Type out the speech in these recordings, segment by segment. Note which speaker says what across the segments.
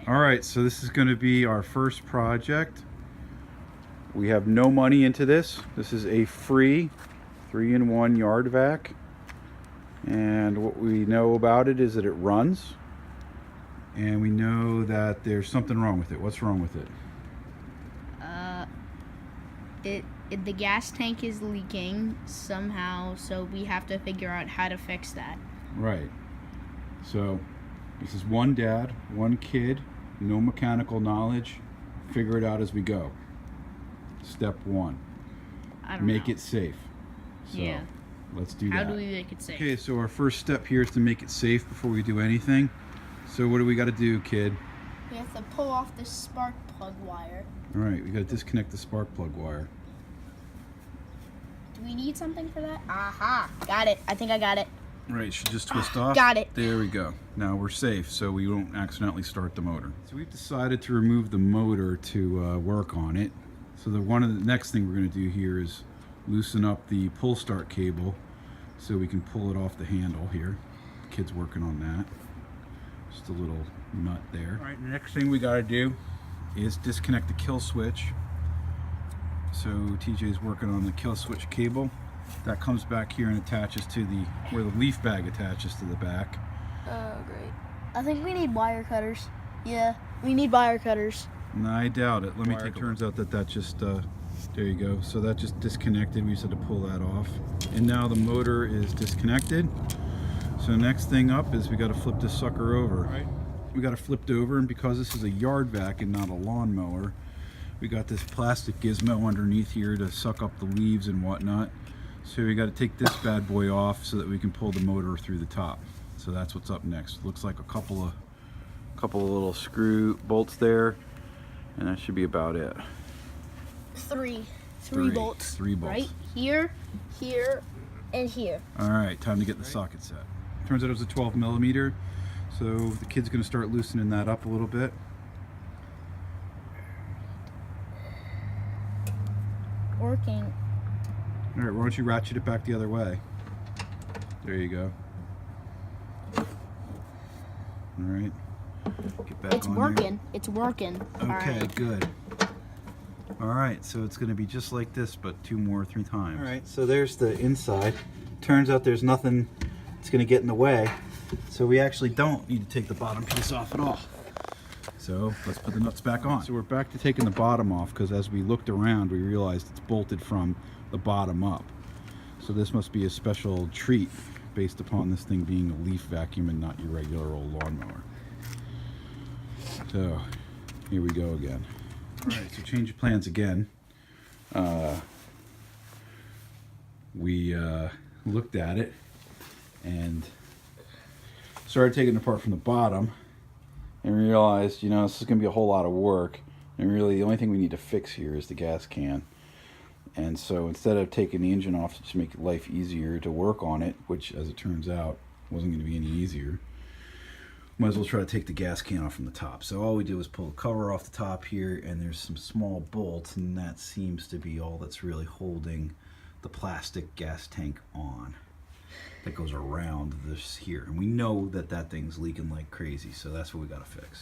Speaker 1: All right, so this is going to be our first project. We have no money into this. This is a free 3-in-1 yard vac. And what we know about it is that it runs. And we know that there's something wrong with it. What's wrong with it?
Speaker 2: The gas tank is leaking somehow, so we have to figure out how to fix that.
Speaker 1: Right. So this is one dad, one kid, no mechanical knowledge. Figure it out as we go. Step one. Make it safe. So
Speaker 2: yeah.
Speaker 1: Let's do that.
Speaker 2: How do we make it safe?
Speaker 1: Okay, so our first step here is to make it safe before we do anything. So what do we got to do, kid?
Speaker 2: We have to pull off the spark plug wire.
Speaker 1: All right, we got to disconnect the spark plug wire.
Speaker 2: Do we need something for that? Aha! Got it. I think I got it.
Speaker 1: Right, should just twist off.
Speaker 2: Got it.
Speaker 1: There we go. Now we're safe, so we won't accidentally start the motor. So we've decided to remove the motor to work on it. So the next thing we're going to do here is loosen up the pull start cable so we can pull it off the handle here. The kid's working on that. Just a little nut there. All right, the next thing we got to do is disconnect the kill switch. So TJ's working on the kill switch cable. That comes back here and attaches to where the leaf bag attaches to the back.
Speaker 2: Oh, great. I think we need wire cutters. Yeah, we need wire cutters.
Speaker 1: No, I doubt it. Let me take. Turns out that just there you go. So that just disconnected. We just had to pull that off. And now the motor is disconnected. So next thing up is we got to flip this sucker over. Right. We got it flipped over, and because this is a yard vac and not a lawnmower, we got this plastic gizmo underneath here to suck up the leaves and whatnot. So we got to take this bad boy off so that we can pull the motor through the top. So that's what's up next. Looks like a couple of little screw bolts there, and that should be about it.
Speaker 2: Three bolts.
Speaker 1: Three bolts.
Speaker 2: Right here, here, and here.
Speaker 1: All right, time to get the socket set. Turns out it was a 12mm, so the kid's going to start loosening that up a little bit.
Speaker 2: Working.
Speaker 1: All right, why don't you ratchet it back the other way? There you go. All right. Get back
Speaker 2: It's
Speaker 1: on
Speaker 2: working.
Speaker 1: there.
Speaker 2: It's working.
Speaker 1: Okay,
Speaker 2: right.
Speaker 1: good. All right, so it's going to be just like this, but 3 times. All right, so there's the inside. Turns out there's nothing that's going to get in the way, so we actually don't need to take the bottom piece off at all. So let's put the nuts back on. So we're back to taking the bottom off, because as we looked around, we realized it's bolted from the bottom up. So this must be a special treat based upon this thing being a leaf vacuum and not your regular old lawnmower. So here we go again. All right, so change of plans again. We looked at it and started taking it apart from the bottom and realized, you know, this is going to be a whole lot of work, and really the only thing we need to fix here is the gas can. And so instead of taking the engine off to just make life easier to work on it, which as it turns out wasn't going to be any easier, might as well try to take the gas can off from the top. So all we did was pull the cover off the top here, and there's some small bolts, and that seems to be all that's really holding the plastic gas tank on. That goes around this here, and we know that that thing's leaking like crazy, so that's what we got to fix.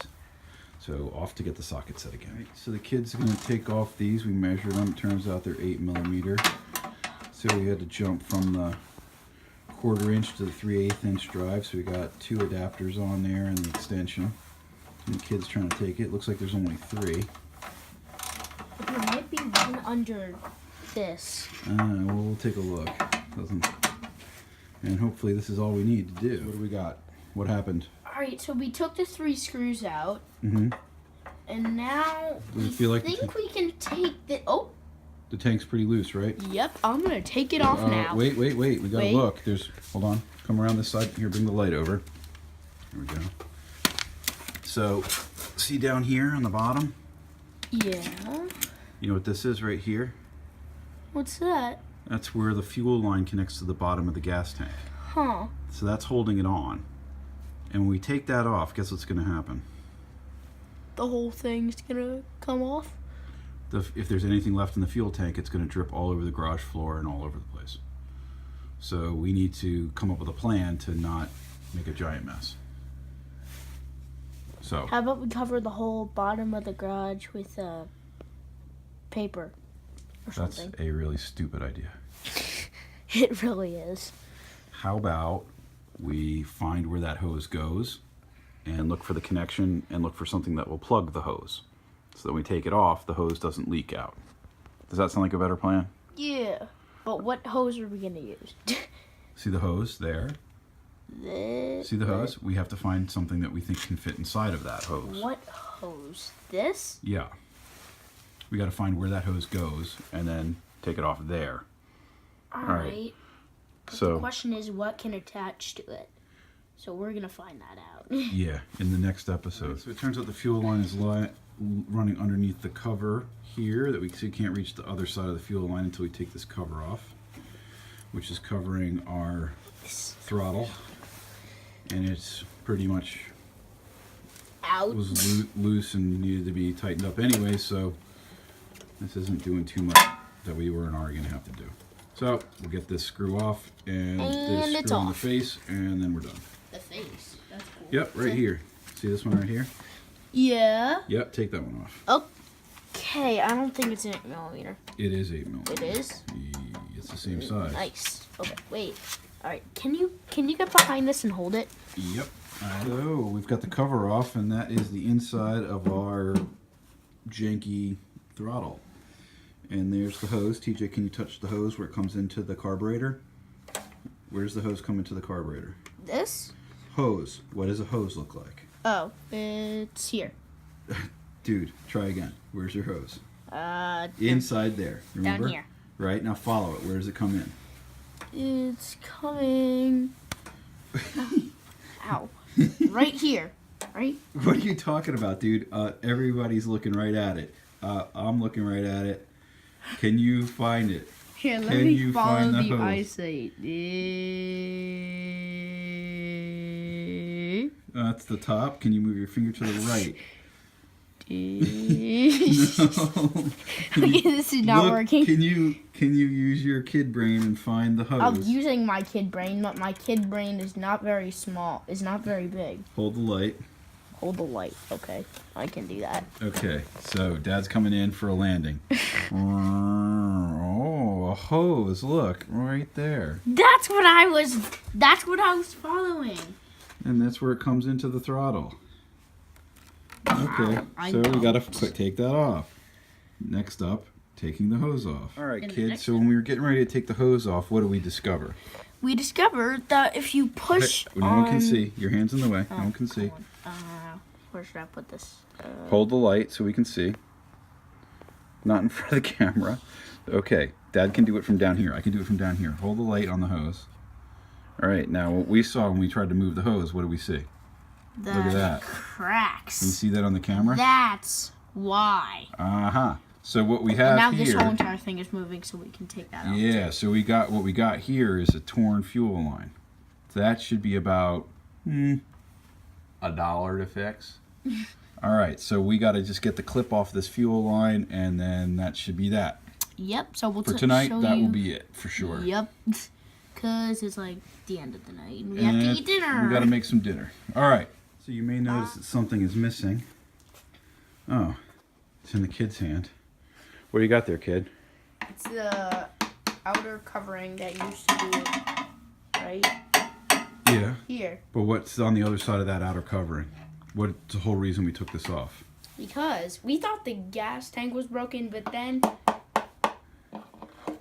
Speaker 1: So off to get the socket set again. Right, so the kid's going to take off these. We measured them. It turns out they're 8mm. So we had to jump from the 1/4 inch to the 3/8 inch drive. So we got 2 adapters on there and the extension. And the kid's trying to take it. Looks like there's only 3.
Speaker 2: There might be one under this.
Speaker 1: Well, we'll take a look. And hopefully this is all we need to do. So what do we got? What happened?
Speaker 2: Alright, so we took the 3 screws out.
Speaker 1: Mm-hmm.
Speaker 2: And now
Speaker 1: Does it feel like
Speaker 2: we can take the... Oh!
Speaker 1: The tank's pretty loose, right?
Speaker 2: Yep, I'm going to take it off now.
Speaker 1: Wait. We gotta look. Hold on. Come around this side. Here, bring the light over. There we go. So, see down here on the bottom?
Speaker 2: Yeah.
Speaker 1: You know what this is right here?
Speaker 2: What's that?
Speaker 1: That's where the fuel line connects to the bottom of the gas tank.
Speaker 2: Huh.
Speaker 1: So that's holding it on. And when we take that off, guess what's going to happen?
Speaker 2: The whole thing's going to come off?
Speaker 1: If there's anything left in the fuel tank, it's going to drip all over the garage floor and all over the place. So we need to come up with a plan to not make a giant mess. So
Speaker 3: How about we cover the whole bottom of the garage with paper or
Speaker 1: that's
Speaker 3: something?
Speaker 1: a really stupid idea.
Speaker 3: It really is.
Speaker 1: How about we find where that hose goes and look for the connection and look for something that will plug the hose. So that when we take it off, the hose doesn't leak out. Does that sound like a better plan?
Speaker 3: Yeah. But what hose are we gonna use?
Speaker 1: See the hose there?
Speaker 3: This.
Speaker 1: See the hose? We have to find something that we think can fit inside of that hose.
Speaker 3: What hose? This?
Speaker 1: Yeah. We got to find where that hose goes and then take it off there.
Speaker 3: All
Speaker 1: right.
Speaker 3: right. The
Speaker 1: So,
Speaker 3: question is, what can attach to it? So we're gonna find that out.
Speaker 1: yeah, in the next episode. So it turns out the fuel line is running underneath the cover here that we can't reach the other side of the fuel line until we take this cover off, which is covering our throttle. And it's pretty much
Speaker 3: Out.
Speaker 1: was loose and needed to be tightened up anyway, so this isn't doing too much that we weren't already going to have to do. So we'll get this screw off and this
Speaker 3: it's
Speaker 1: screw in the
Speaker 3: off.
Speaker 1: face, and then we're done.
Speaker 2: The face. That's cool.
Speaker 1: Yep, right here. See this one right here?
Speaker 3: Yeah.
Speaker 1: Yep, take that one off.
Speaker 3: Okay, I don't think it's an 8mm.
Speaker 1: It is 8mm.
Speaker 3: It is?
Speaker 1: It's the same size.
Speaker 3: Nice. Okay, wait. Alright, can you get behind this and hold it?
Speaker 1: Yep. So we've got the cover off, and that is the inside of our janky throttle. And there's the hose. TJ, can you touch the hose where it comes into the carburetor? Where's the hose come into the carburetor?
Speaker 3: This?
Speaker 1: Hose. What does a hose look like?
Speaker 3: Oh, it's here.
Speaker 1: Dude, try again. Where's your hose?
Speaker 3: Down
Speaker 1: Inside there. Remember?
Speaker 3: here.
Speaker 1: Right, now follow it. Where does it come in?
Speaker 3: It's coming. Ow. Right here. Right?
Speaker 1: What are you talking about, dude? Everybody's looking right at it. I'm looking right at it. Can you find it?
Speaker 2: Here, let
Speaker 1: Can
Speaker 2: me
Speaker 1: you
Speaker 2: follow
Speaker 1: find the
Speaker 2: the
Speaker 1: hose?
Speaker 2: eyesight.
Speaker 1: That's the top. Can you move your finger to the right?
Speaker 2: This
Speaker 1: No.
Speaker 3: This is not
Speaker 1: Look,
Speaker 3: working.
Speaker 1: Can you use your kid brain and find the hose?
Speaker 3: I'm using my kid brain, but my kid brain is not very small. It's not very big.
Speaker 1: Hold the light.
Speaker 3: Hold the light. Okay, I can do that.
Speaker 1: Okay, so Dad's coming in for a landing. Oh, a hose! Look, right there,
Speaker 3: That's what I was following.
Speaker 1: and that's where it comes into the throttle. Okay,
Speaker 2: I
Speaker 1: so we gotta
Speaker 2: don't.
Speaker 1: take that off. Next up, taking the hose off. All right,
Speaker 2: In the
Speaker 1: kids.
Speaker 2: next
Speaker 1: So when we were getting ready to take the hose off, what do we discover?
Speaker 3: We discovered that if you push
Speaker 1: No one can see. Your hand's in the way. No one can see.
Speaker 3: Where should I put this?
Speaker 1: Hold the light so we can see. Not in front of the camera. Okay, Dad can do it from down here. I can do it from down here. Hold the light on the hose. All right, now what we saw when we tried to move the hose, what do we see?
Speaker 3: The
Speaker 1: Look at that.
Speaker 3: cracks.
Speaker 1: Can you see that on the camera?
Speaker 3: That's why.
Speaker 1: Uh-huh. So what we have
Speaker 3: Now
Speaker 1: here...
Speaker 3: this whole entire thing is moving, so we can take that out.
Speaker 1: Yeah, so what we got here is a torn fuel line. That should be about $1 to fix. All right, so we got to just get the clip off this fuel line, and then that should be that.
Speaker 3: Yep. So we'll
Speaker 1: For tonight,
Speaker 3: show
Speaker 1: that
Speaker 3: you.
Speaker 1: will be it for sure.
Speaker 3: Yep. Cause it's like the end of the night, and we have to eat dinner.
Speaker 1: We got to make some dinner. All right. So you may notice that something is missing. Oh, it's in the kid's hand. What do you got there, kid?
Speaker 2: It's the outer covering that used to be right
Speaker 1: Yeah.
Speaker 2: here.
Speaker 1: But what's on the other side of that outer covering? What's the whole reason we took this off?
Speaker 2: Because we thought the gas tank was broken, but then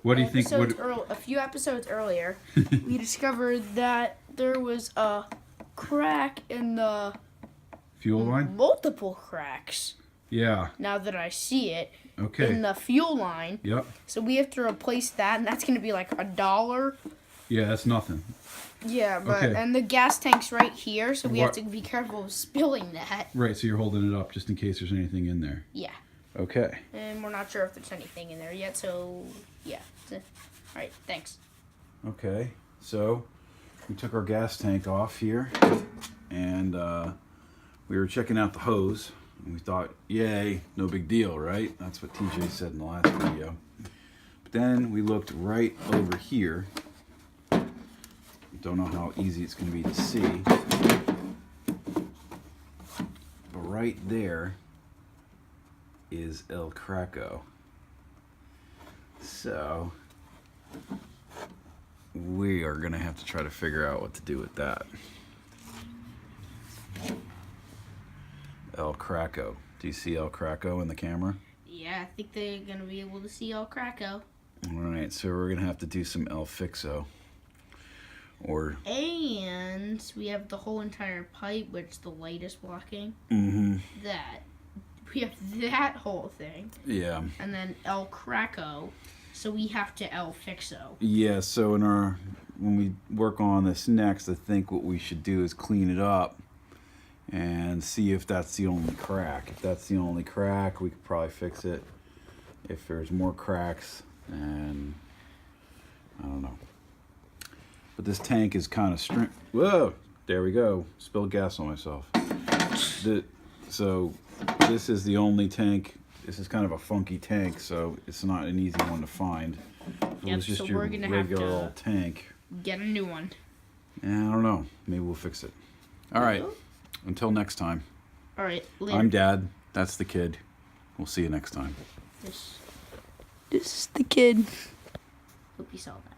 Speaker 1: What do you think?
Speaker 2: a few episodes earlier, we discovered that there was a crack in the
Speaker 1: Fuel line?
Speaker 2: multiple cracks.
Speaker 1: Yeah.
Speaker 2: Now that I see it in
Speaker 1: Okay.
Speaker 2: the fuel line,
Speaker 1: Yep.
Speaker 2: so we have to replace that, and that's gonna be like $1.
Speaker 1: Yeah, that's nothing.
Speaker 2: Yeah, but
Speaker 1: Okay.
Speaker 2: and the gas tank's right here, so we have
Speaker 1: What-
Speaker 2: to be careful of spilling that.
Speaker 1: Right, so you're holding it up just in case there's anything in there.
Speaker 2: Yeah,
Speaker 1: Okay.
Speaker 2: and we're not sure if there's anything in there yet, so yeah. All right, thanks.
Speaker 1: Okay. So we took our gas tank off here, and we were checking out the hose, and we thought, yay, no big deal, right? That's what TJ said in the last video. But then we looked right over here. Don't know how easy it's going to be to see. But right there is El Craco. So we are gonna have to try to figure out what to do with that. El Craco. Do you see El Craco in the camera?
Speaker 2: Yeah, I think they're gonna be able to see El Craco.
Speaker 1: Alright, so we're gonna have to do some El Fixo. Or
Speaker 2: And we have the whole entire pipe, which the light is blocking. That. We have that whole thing.
Speaker 1: yeah.
Speaker 2: And then El Craco. So we have to El Fixo.
Speaker 1: Yeah, so when we work on this next, I think what we should do is clean it up and see if that's the only crack. If that's the only crack, we could probably fix it. If there's more cracks, then I don't know. But this tank is kind of Whoa! There we go. Spilled gas on myself. So this is the only tank. This is kind of a funky tank, so it's not an easy one to find. If it was just
Speaker 2: so
Speaker 1: your
Speaker 2: we're gonna have
Speaker 1: regular
Speaker 2: to
Speaker 1: old tank.
Speaker 2: get a new one.
Speaker 1: Yeah, I don't know. Maybe we'll fix it. All right. Until next time.
Speaker 2: All right, later.
Speaker 1: I'm Dad. That's the kid. We'll see you next time.
Speaker 2: This is the kid. Hope you saw that.